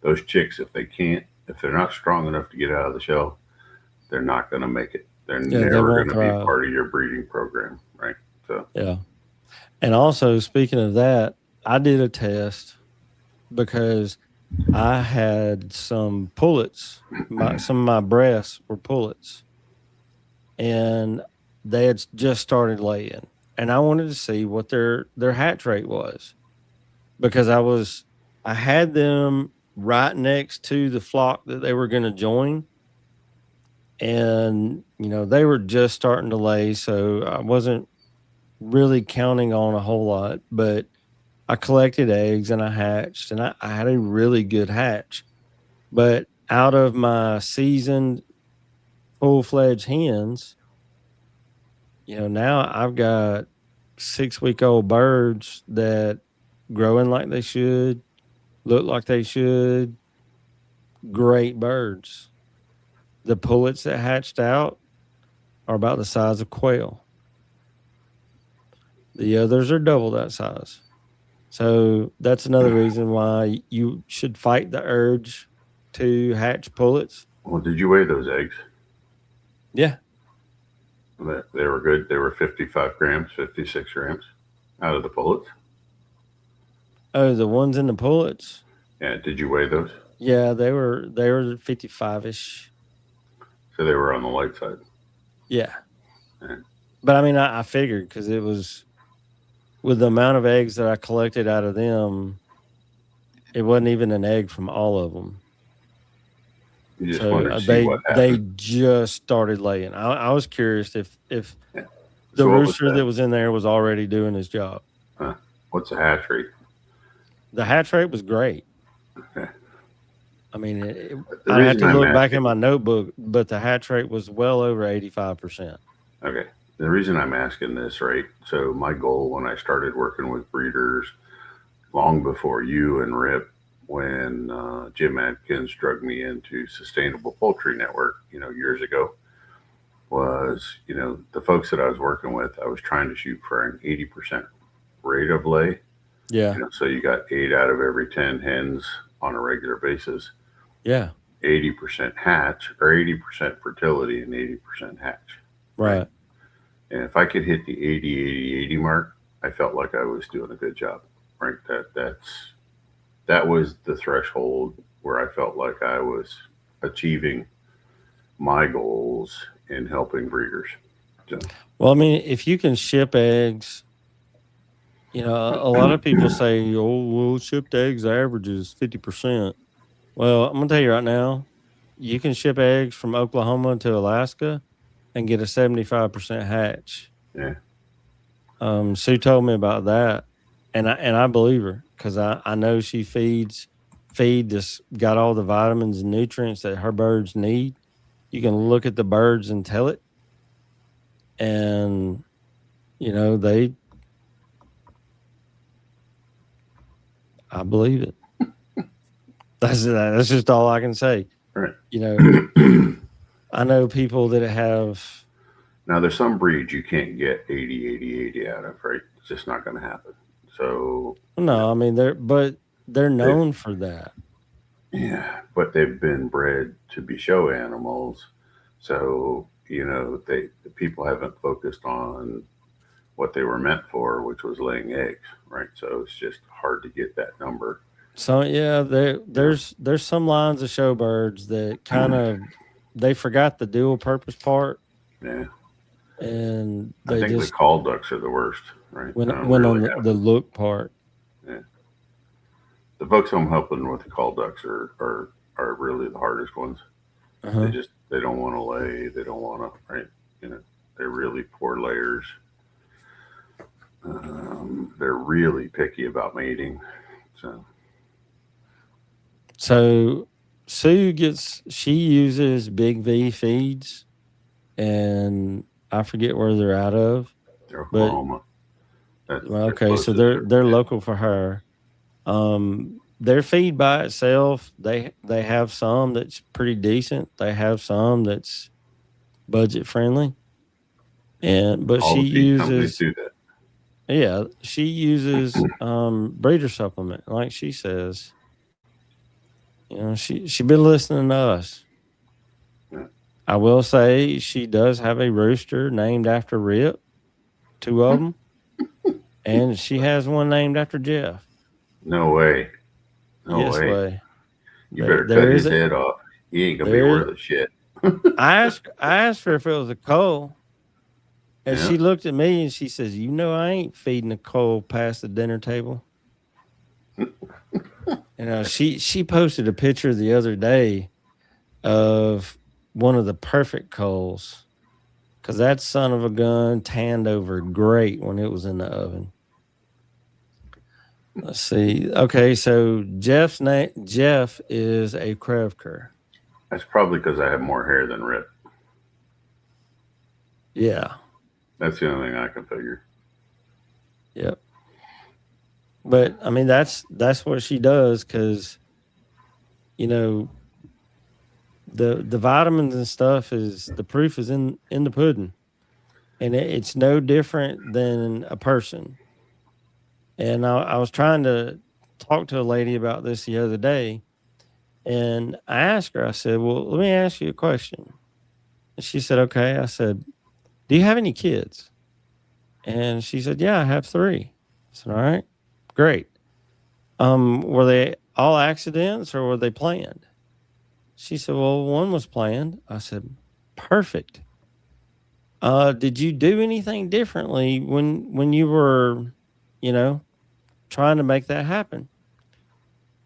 Speaker 2: those chicks, if they're not strong enough to get out of the shell, they're not going to make it. They're never going to be part of your breeding program, right? So
Speaker 1: yeah. And also, speaking of that, I did a test because I had some pullets. Some of my breasts were pullets, and they had just started laying, and I wanted to see what their hatch rate was because I had them right next to the flock that they were going to join, and they were just starting to lay, so I wasn't really counting on a whole lot, but I collected eggs and I hatched, and I had a really good hatch. But out of my seasoned full-fledged hens, now I've got 6-week-old birds that growing like they should, look like they should, great birds. The pullets that hatched out are about the size of quail. The others are double that size. So that's another reason why you should fight the urge to hatch pullets.
Speaker 2: Well, did you weigh those eggs?
Speaker 1: Yeah.
Speaker 2: They were good. They were 55 grams, 56 grams out of the pullets.
Speaker 1: Oh, the ones in the pullets.
Speaker 2: Yeah. Did you weigh those?
Speaker 1: Yeah, they were 55ish.
Speaker 2: So they were on the light side.
Speaker 1: Yeah.
Speaker 2: Yeah.
Speaker 1: But I mean, I figured because it was with the amount of eggs that I collected out of them, it wasn't even an egg from all of them.
Speaker 2: You just
Speaker 1: So
Speaker 2: wanted to see what
Speaker 1: they
Speaker 2: happened.
Speaker 1: just started laying. I was curious if
Speaker 2: Yeah.
Speaker 1: the
Speaker 2: So what was
Speaker 1: rooster
Speaker 2: that?
Speaker 1: that was in there was already doing his job.
Speaker 2: What's a hatchery?
Speaker 1: The hatch rate was great.
Speaker 2: Okay.
Speaker 1: I mean,
Speaker 2: The
Speaker 1: I'd have
Speaker 2: reason
Speaker 1: to
Speaker 2: I'm
Speaker 1: look back
Speaker 2: asking,
Speaker 1: in my notebook, but the hatch rate was well over 85%.
Speaker 2: okay, the reason I'm asking this, right? So my goal when I started working with breeders, long before you and Rip, when Jim Adkins drug me into Sustainable Poultry Network, years ago, was the folks that I was working with, I was trying to shoot for an 80% rate of lay.
Speaker 1: Yeah.
Speaker 2: So you got 8 out of every 10 hens on a regular basis,
Speaker 1: Yeah.
Speaker 2: 80% hatch or 80% fertility and 80% hatch.
Speaker 1: Right.
Speaker 2: And if I could hit the 80 mark, I felt like I was doing a good job. Right. That was the threshold where I felt like I was achieving my goals in helping breeders. So,
Speaker 1: Well, I mean, if you can ship eggs, a lot of people say, oh, well, shipped eggs averages 50%. Well, I'm going to tell you right now, you can ship eggs from Oklahoma to Alaska and get a 75% hatch.
Speaker 2: yeah.
Speaker 1: Sue told me about that, and I believe her because I know she feed this got all the vitamins and nutrients that her birds need. You can look at the birds and tell it, and they. I believe it. That's just all I can say.
Speaker 2: Right.
Speaker 1: I know people that have.
Speaker 2: Now, there's some breeds you can't get 80 out of, right? It's just not going to happen. So,
Speaker 1: No, I mean they're
Speaker 2: they
Speaker 1: known for that.
Speaker 2: yeah, but they've been bred to be show animals. So, the people haven't focused on what they were meant for, which was laying eggs, right? So it's just hard to get that number.
Speaker 1: So yeah,
Speaker 2: You know,
Speaker 1: there's some lines of showbirds that kind of they forgot the dual purpose part,
Speaker 2: yeah,
Speaker 1: and
Speaker 2: I
Speaker 1: they
Speaker 2: think the
Speaker 1: just
Speaker 2: call ducks are the worst, right? I don't
Speaker 1: went on
Speaker 2: really
Speaker 1: the
Speaker 2: have
Speaker 1: look part.
Speaker 2: yeah. The folks I'm helping with the call ducks are really the hardest ones.
Speaker 1: Uh-huh.
Speaker 2: They don't want to lay, they don't want to, right? You know, they're really poor layers. They're really picky about mating. So
Speaker 1: So she uses Big V feeds, and I forget where they're out of,
Speaker 2: they're
Speaker 1: but
Speaker 2: Oklahoma.
Speaker 1: well,
Speaker 2: They're
Speaker 1: okay, so
Speaker 2: closest.
Speaker 1: they're local for her. Their feed by itself, they have some that's pretty decent. They have some that's budget friendly, but
Speaker 2: All
Speaker 1: she
Speaker 2: the feed companies
Speaker 1: uses
Speaker 2: do that.
Speaker 1: breeder supplement, like she says. She been listening to us.
Speaker 2: Yeah.
Speaker 1: I will say she does have a rooster named after Rip, 2 of them, and she has one named after Jeff.
Speaker 2: No way. No
Speaker 1: Yes,
Speaker 2: way.
Speaker 1: way.
Speaker 2: You better cut
Speaker 1: There is
Speaker 2: his
Speaker 1: a
Speaker 2: head off. He ain't gonna be
Speaker 1: there.
Speaker 2: worth a shit.
Speaker 1: I asked her if it was a coal, and
Speaker 2: Yeah.
Speaker 1: she looked at me and she says, I ain't feeding a coal past the dinner table." She posted a picture the other day of one of the perfect coals because that son of a gun tanned over great when it was in the oven. Let's see. Okay, so Jeff is a Krevker.
Speaker 2: That's probably because I have more hair than Rip.
Speaker 1: Yeah.
Speaker 2: That's the only thing I can figure.
Speaker 1: Yep. But I mean that's what she does because you know the vitamins and stuff is the proof is in the pudding, and it's no different than a person. And I was trying to talk to a lady about this the other day, and I asked her. I said, "Well, let me ask you a question." And she said, "Okay." I said, "Do you have any kids?" And she said, "Yeah, I have 3." I said, "All right, great. Were they all accidents or were they planned?" She said, "Well, one was planned." I said, "Perfect. Did you do anything differently when you were, you know, trying to make that happen?"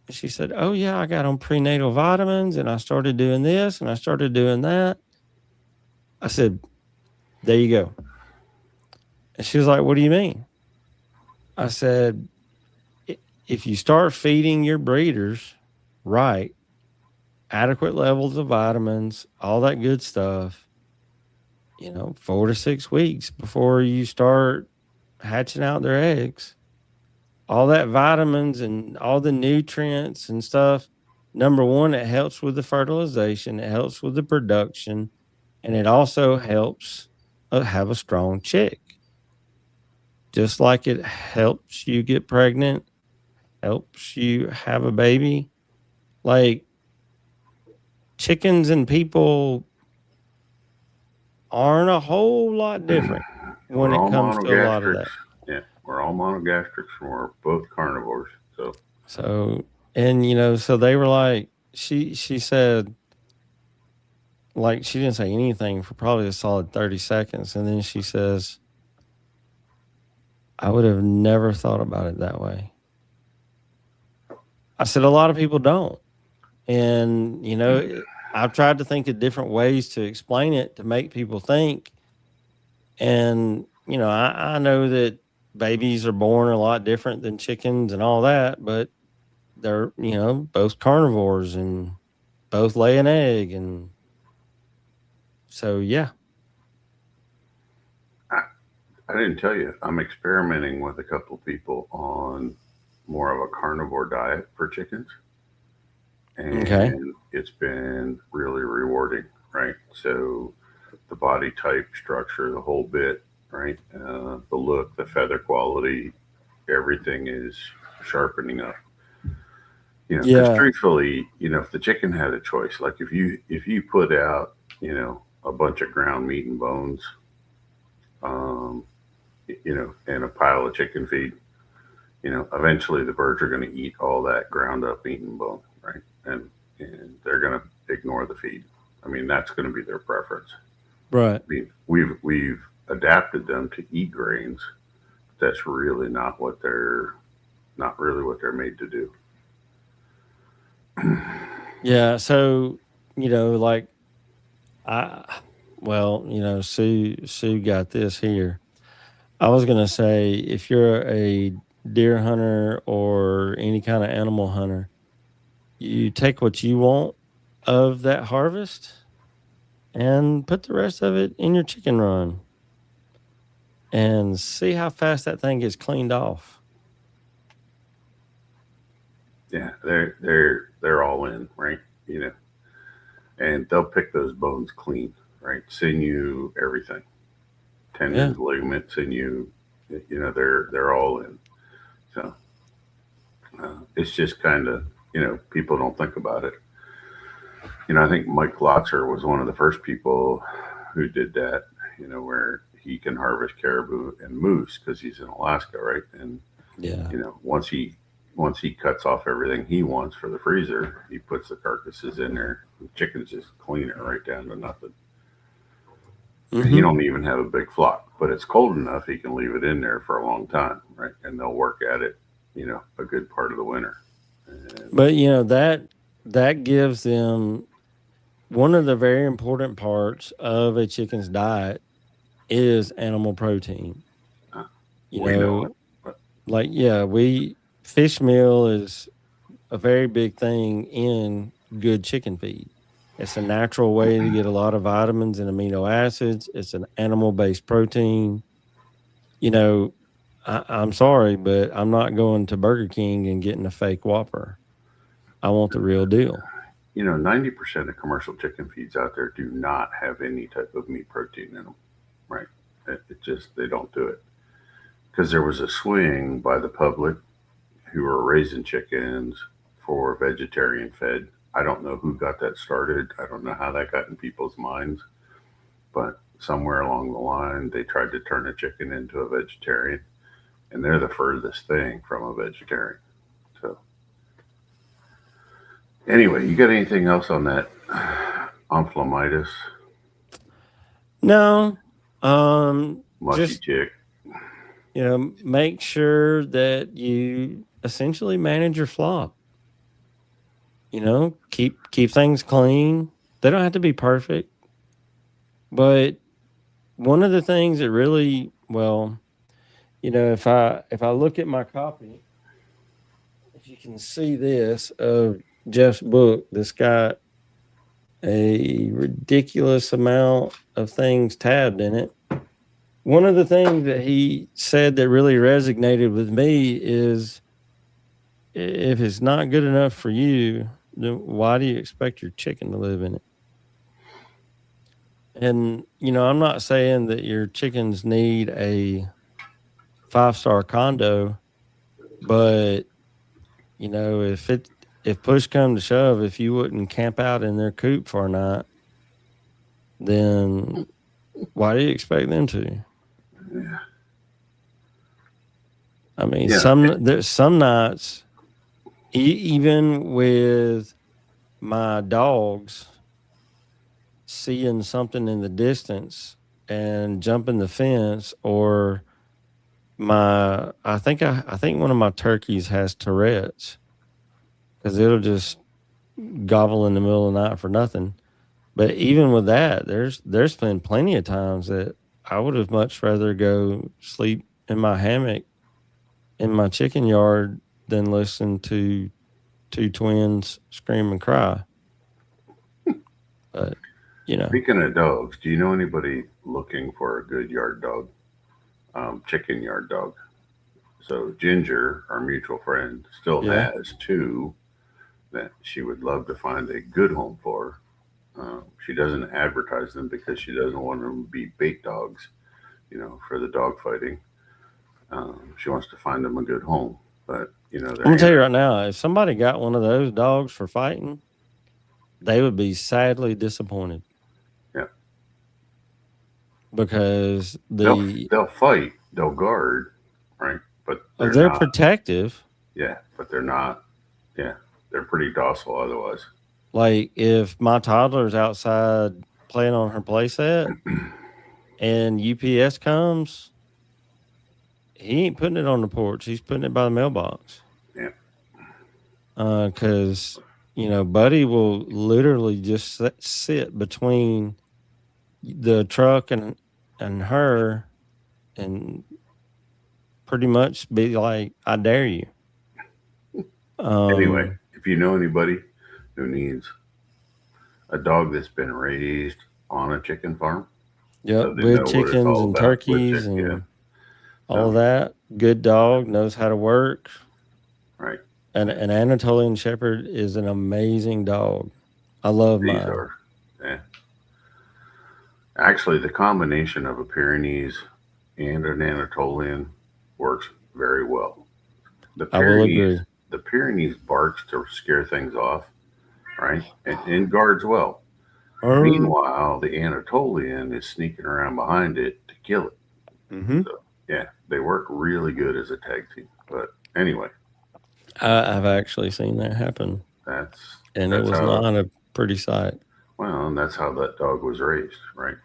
Speaker 1: And she said, "Oh yeah, I got on prenatal vitamins and I started doing this and I started doing that." I said, "There you go." And she was like, "What do you mean?" I said, If you start feeding your breeders right, adequate levels of vitamins, all that good stuff, 4 to 6 weeks before you start hatching out their eggs, all that vitamins and all the nutrients and stuff. Number one, it helps with the fertilization, it helps with the production, and it also helps have a strong chick. Just like it helps you get pregnant, helps you have a baby. Like chickens and people aren't a whole lot different when
Speaker 2: We're
Speaker 1: it
Speaker 2: all
Speaker 1: comes to a lot of
Speaker 2: monogastrics.
Speaker 1: that.
Speaker 2: Yeah, we're all monogastrics, and we're both carnivores. So
Speaker 1: So, and so they were like, she said, like, she didn't say anything for probably a solid 30 seconds. And then she says, "I would have never thought about it that way." I said, "A lot of people don't." And, I've tried to think of different ways to explain it to make people think. And, I know that babies are born a lot different than chickens and all that, but they're, both carnivores and both lay an egg. And so, yeah.
Speaker 2: I, I didn't tell you, I'm experimenting with a couple of people on more of a carnivore diet for chickens,
Speaker 1: Okay.
Speaker 2: and it's been really rewarding, right? So the body type, structure, the whole bit, right? The look, the feather quality, everything is sharpening up. Because
Speaker 1: Yeah.
Speaker 2: truthfully, if the chicken had a choice, like if you put out, a bunch of ground meat and bones, um, and a pile of chicken feed, eventually the birds are going to eat all that ground up meat and bone, right? And they're going to ignore the feed. I mean, that's going to be their preference.
Speaker 1: Right.
Speaker 2: I mean, we've adapted them to eat grains. That's really not really what they're made to do.
Speaker 1: Yeah. So, like I, well, Sue got this here. I was going to say, if you're a deer hunter or any kind of animal hunter, you take what you want of that harvest and put the rest of it in your chicken run and see how fast that thing gets cleaned off.
Speaker 2: Yeah, they're all in, right? And they'll pick those bones clean, right? Sinew, everything,
Speaker 1: Yeah.
Speaker 2: tendons, ligaments, sinew. They're all in. So it's just kind of people don't think about it. I think Mike Lotzer was one of the first people who did that. Where he can harvest caribou and moose because he's in Alaska, right? And
Speaker 1: Yeah.
Speaker 2: once he cuts off everything he wants for the freezer, he puts the carcasses in there. The chickens just clean it right down to nothing. And you
Speaker 1: Hmm.
Speaker 2: don't even have a big flock, but it's cold enough he can leave it in there for a long time, right? And they'll work at it, a good part of the winter. And
Speaker 1: But, that gives them one of the very important parts of a chicken's diet is animal protein.
Speaker 2: uh,
Speaker 1: You
Speaker 2: we know it.
Speaker 1: know,
Speaker 2: But
Speaker 1: like, yeah, fish meal is a very big thing in good chicken feed. It's a natural way to get a lot of vitamins and amino acids. It's an animal based protein. You know, I'm sorry, but I'm not going to Burger King and getting a fake Whopper. I want the real deal.
Speaker 2: 90% of commercial chicken feeds out there do not have any type of meat protein in them, right? It just, they don't do it. Because there was a swing by the public who were raising chickens for vegetarian fed. I don't know who got that started. I don't know how that got in people's minds, but somewhere along the line, they tried to turn a chicken into a vegetarian, and they're the furthest thing from a vegetarian. So, anyway, you got anything else on that omphalitis,
Speaker 1: No,
Speaker 2: mushy
Speaker 1: just
Speaker 2: chick?
Speaker 1: make sure that you essentially manage your flock. Keep things clean. They don't have to be perfect, but one of the things that really, well, if I look at my copy, if you can see this of Jeff's book, that's got a ridiculous amount of things tabbed in it. One of the things that he said that really resonated with me is, if it's not good enough for you, then why do you expect your chicken to live in it? And, I'm not saying that your chickens need a 5-star condo, but, if push come to shove, if you wouldn't camp out in their coop for a night, then why do you expect them to?
Speaker 2: Yeah.
Speaker 1: I mean,
Speaker 2: Yeah.
Speaker 1: there's some nights, even with my dogs, seeing something in the distance and jumping the fence, or I think one of my turkeys has Tourette's, because it'll just gobble in the middle of the night for nothing. But even with that, there's been plenty of times that I would have much rather go sleep in my hammock in my chicken yard than listen to two twins scream and cry. But
Speaker 2: Speaking of dogs, do you know anybody looking for a good yard dog, chicken yard dog? So Ginger, our mutual friend, still
Speaker 1: yeah.
Speaker 2: has two that she would love to find a good home for. She doesn't advertise them because she doesn't want them to be bait dogs, for the dog fighting. She wants to find them a good home, but
Speaker 1: I'm gonna tell you right now, if somebody got one of those dogs for fighting, they would be sadly disappointed.
Speaker 2: Yeah,
Speaker 1: because
Speaker 2: they'll fight, they'll guard, right? But
Speaker 1: they're protective.
Speaker 2: Yeah, but they're not. Yeah, they're pretty docile otherwise.
Speaker 1: Like, if my toddler's outside playing on her playset and UPS comes, he ain't putting it on the porch. He's putting it by the mailbox.
Speaker 2: Yeah.
Speaker 1: Because, Buddy will literally just sit between the truck and her, and pretty much be like, I dare you.
Speaker 2: Anyway, if you know anybody who needs a dog that's been raised on a chicken farm,
Speaker 1: yep, with chickens and turkeys and all that, good dog, knows how to work.
Speaker 2: Right.
Speaker 1: And an Anatolian Shepherd is an amazing dog. I love mine.
Speaker 2: Yeah. Actually, the combination of a Pyrenees and an Anatolian works very well.
Speaker 1: I will agree.
Speaker 2: The Pyrenees barks to scare things off, right? And guards well. Meanwhile, the Anatolian is sneaking around behind it to kill it.
Speaker 1: Mm-hmm.
Speaker 2: So, yeah, they work really good as a tag team. But anyway,
Speaker 1: I've actually seen that happen. It was not a pretty sight.
Speaker 2: Well, and that's how that dog was raised, right?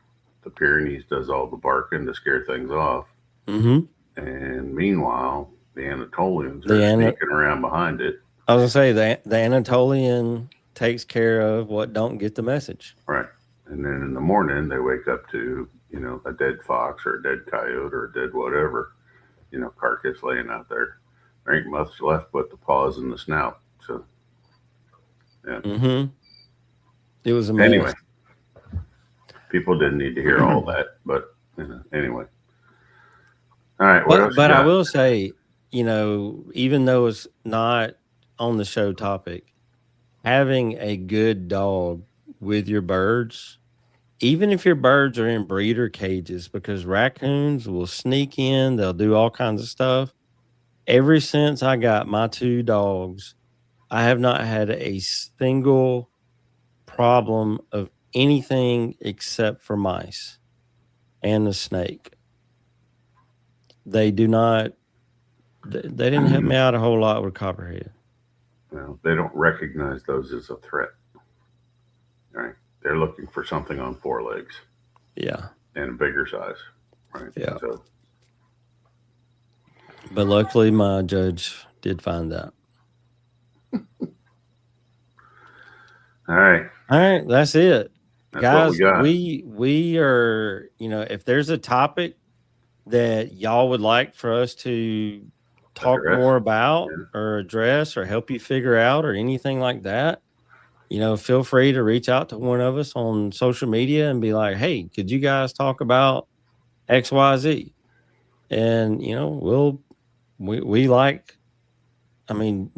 Speaker 2: The Pyrenees does all the barking to scare things off.
Speaker 1: Mm-hmm.
Speaker 2: And meanwhile, the Anatolians are sneaking around behind it.
Speaker 1: I was going to say, the Anatolian takes care of what don't get the message.
Speaker 2: Right. And then in the morning, they wake up to, a dead fox or a dead coyote or a dead whatever, carcass laying out there. There ain't much left but the paws and the snout. So, yeah.
Speaker 1: Mm-hmm. It was amazing.
Speaker 2: Anyway, people didn't need to hear all that, but anyway. All right.
Speaker 1: But I will say, even though it's not on the show topic, having a good dog with your birds, even if your birds are in breeder cages, because raccoons will sneak in, they'll do all kinds of stuff. Ever since I got my 2 dogs, I have not had a single problem of anything except for mice and the snake. They do not. They didn't help me out a whole lot with copperhead.
Speaker 2: Well, they don't recognize those as a threat. Right? They're looking for something on 4 legs.
Speaker 1: Yeah.
Speaker 2: And a bigger size. Right?
Speaker 1: Yeah.
Speaker 2: So,
Speaker 1: but luckily, my judge did find that.
Speaker 2: All right.
Speaker 1: All right, that's it.
Speaker 2: That's
Speaker 1: Guys,
Speaker 2: what
Speaker 1: we are, if there's a topic that y'all would like for us to talk more about or address or help you figure out or anything like that, feel free to reach out to one of us on social media and be like, hey, could you guys talk about XYZ? And we like,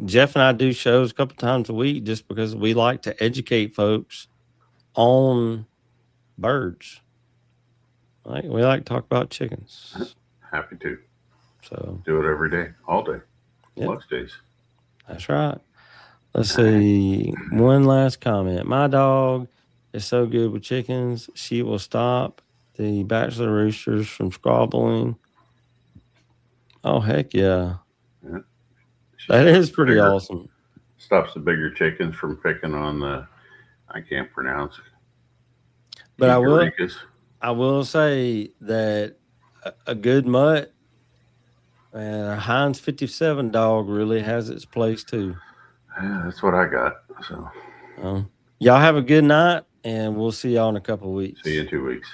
Speaker 1: Jeff and I do shows a couple times a week just because we like to educate folks on birds. We like to talk about chickens.
Speaker 2: Happy to.
Speaker 1: So
Speaker 2: do it every day, all day,
Speaker 1: yep.
Speaker 2: Most days.
Speaker 1: That's right. Let's see. One last comment. My dog is so good with chickens, she will stop the bachelor roosters from squabbling. Oh, heck yeah. That is pretty awesome.
Speaker 2: Stops the bigger chickens from picking on I can't pronounce it.
Speaker 1: But I will say that a good mutt and a Heinz 57 dog really has its place too.
Speaker 2: Yeah, that's what I got. So
Speaker 1: y'all have a good night, and we'll see y'all in a couple of weeks.
Speaker 2: See you in 2 weeks.